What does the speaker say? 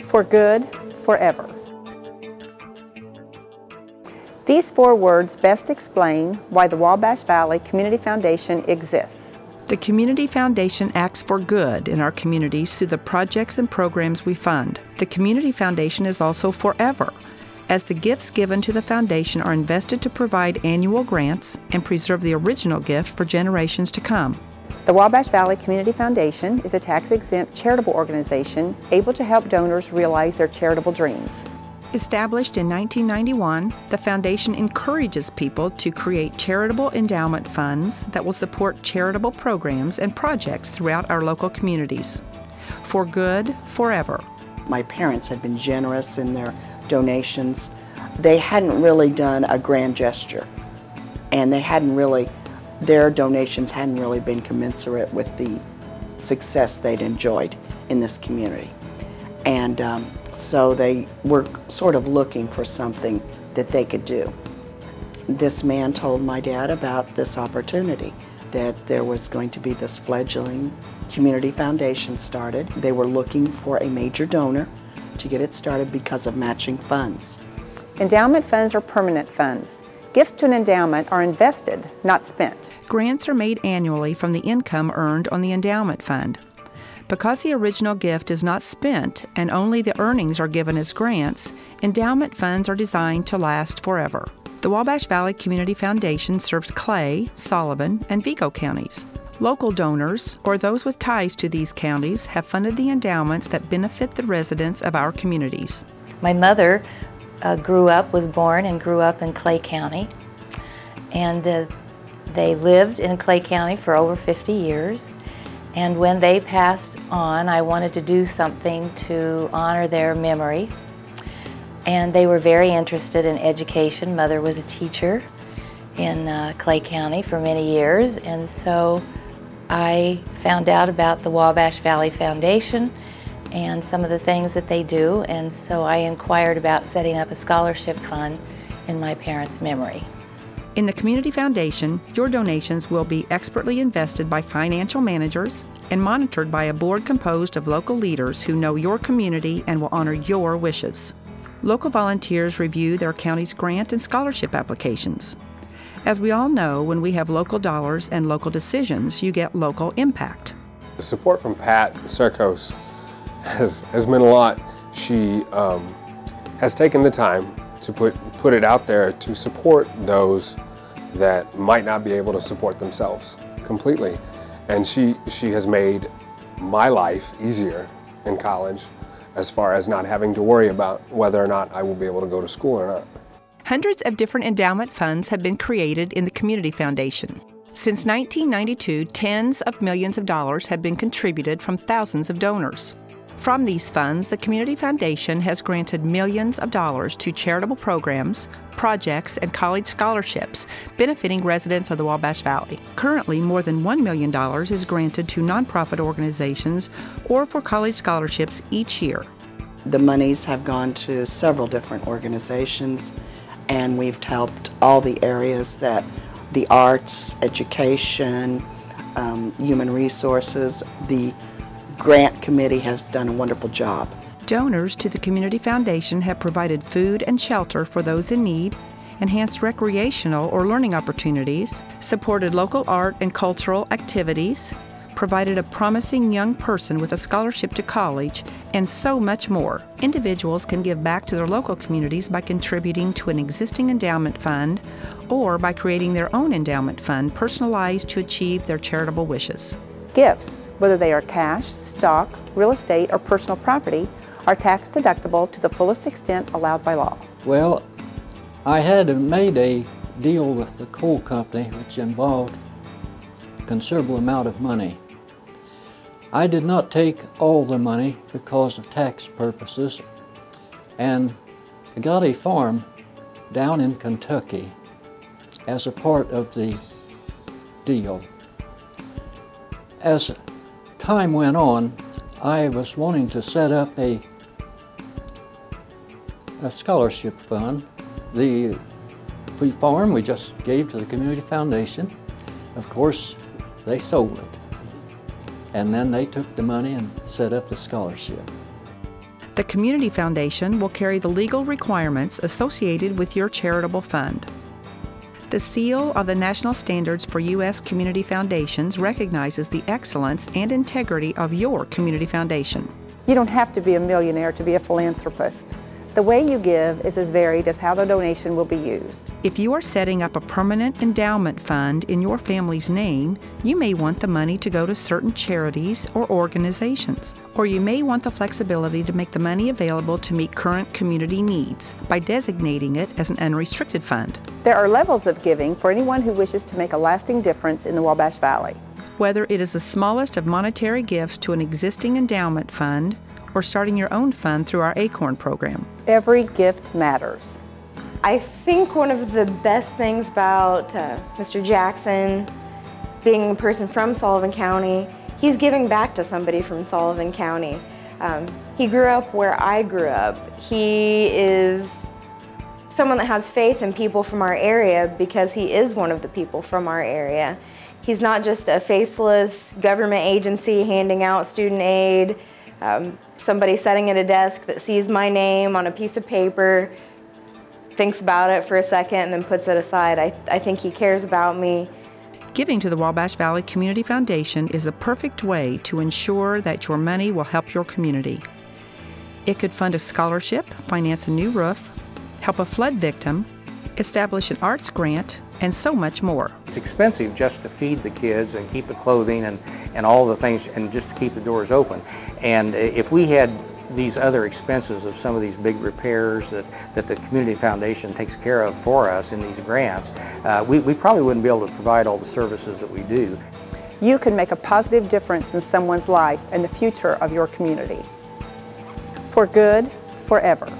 For good, forever. These 4 words best explain why the Wabash Valley Community Foundation exists. The Community Foundation acts for good in our communities through the projects and programs we fund. The Community Foundation is also forever, as the gifts given to the foundation are invested to provide annual grants and preserve the original gift for generations to come. The Wabash Valley Community Foundation is a tax-exempt charitable organization able to help donors realize their charitable dreams. Established in 1991, the foundation encourages people to create charitable endowment funds that will support charitable programs and projects throughout our local communities. For good, forever. My parents had been generous in their donations. They hadn't really done a grand gesture, and their donations hadn't really been commensurate with the success they'd enjoyed in this community. And so they were sort of looking for something that they could do. This man told my dad about this opportunity, that there was going to be this fledgling community foundation started. They were looking for a major donor to get it started because of matching funds. Endowment funds are permanent funds. Gifts to an endowment are invested, not spent. Grants are made annually from the income earned on the endowment fund. Because the original gift is not spent and only the earnings are given as grants, endowment funds are designed to last forever. The Wabash Valley Community Foundation serves Clay, Sullivan, and Vigo counties. Local donors, or those with ties to these counties, have funded the endowments that benefit the residents of our communities. My mother was born and grew up in Clay County, and they lived in Clay County for over 50 years. And when they passed on, I wanted to do something to honor their memory. And they were very interested in education. Mother was a teacher in Clay County for many years, and so I found out about the Wabash Valley Foundation and some of the things that they do, and so I inquired about setting up a scholarship fund in my parents' memory. In the Community Foundation, your donations will be expertly invested by financial managers and monitored by a board composed of local leaders who know your community and will honor your wishes. Local volunteers review their county's grant and scholarship applications. As we all know, when we have local dollars and local decisions, you get local impact. The support from Pat Serkos has meant a lot. She has taken the time to put it out there to support those that might not be able to support themselves completely. And she has made my life easier in college as far as not having to worry about whether or not I will be able to go to school or not. Hundreds of different endowment funds have been created in the Community Foundation. Since 1992, tens of millions of dollars have been contributed from thousands of donors. From these funds, the Community Foundation has granted millions of dollars to charitable programs, projects, and college scholarships benefiting residents of the Wabash Valley. Currently, more than $1 million is granted to nonprofit organizations or for college scholarships each year. The monies have gone to several different organizations, and we've helped all the areas that the arts, education, human resources. The grant committee has done a wonderful job. Donors to the Community Foundation have provided food and shelter for those in need, enhanced recreational or learning opportunities, supported local art and cultural activities, provided a promising young person with a scholarship to college, and so much more. Individuals can give back to their local communities by contributing to an existing endowment fund or by creating their own endowment fund personalized to achieve their charitable wishes. Gifts, whether they are cash, stock, real estate, or personal property, are tax deductible to the fullest extent allowed by law. Well, I had made a deal with the coal company which involved a considerable amount of money. I did not take all the money because of tax purposes, and I got a farm down in Kentucky as a part of the deal. As time went on, I was wanting to set up a scholarship fund. The free farm we just gave to the Community Foundation. Of course, they sold it. And then they took the money and set up the scholarship. The Community Foundation will carry the legal requirements associated with your charitable fund. The seal of the National Standards for U.S. Community Foundations recognizes the excellence and integrity of your community foundation. You don't have to be a millionaire to be a philanthropist. The way you give is as varied as how the donation will be used. If you are setting up a permanent endowment fund in your family's name, you may want the money to go to certain charities or organizations. Or you may want the flexibility to make the money available to meet current community needs by designating it as an unrestricted fund. There are levels of giving for anyone who wishes to make a lasting difference in the Wabash Valley. Whether it is the smallest of monetary gifts to an existing endowment fund or starting your own fund through our ACORN program. Every gift matters. I think one of the best things about Mr. Jackson being a person from Sullivan County, he's giving back to somebody from Sullivan County. He grew up where I grew up. He is someone that has faith in people from our area because he is one of the people from our area. He's not just a faceless government agency handing out student aid, somebody sitting at a desk that sees my name on a piece of paper, thinks about it for a second, and then puts it aside. I think he cares about me. Giving to the Wabash Valley Community Foundation is the perfect way to ensure that your money will help your community. It could fund a scholarship, finance a new roof, help a flood victim, establish an arts grant, and so much more. It's expensive just to feed the kids and keep the clothing and all the things, and just to keep the doors open. And if we had these other expenses of some of these big repairs that the Community Foundation takes care of for us in these grants, we probably wouldn't be able to provide all the services that we do. You can make a positive difference in someone's life and the future of your community. For good, forever.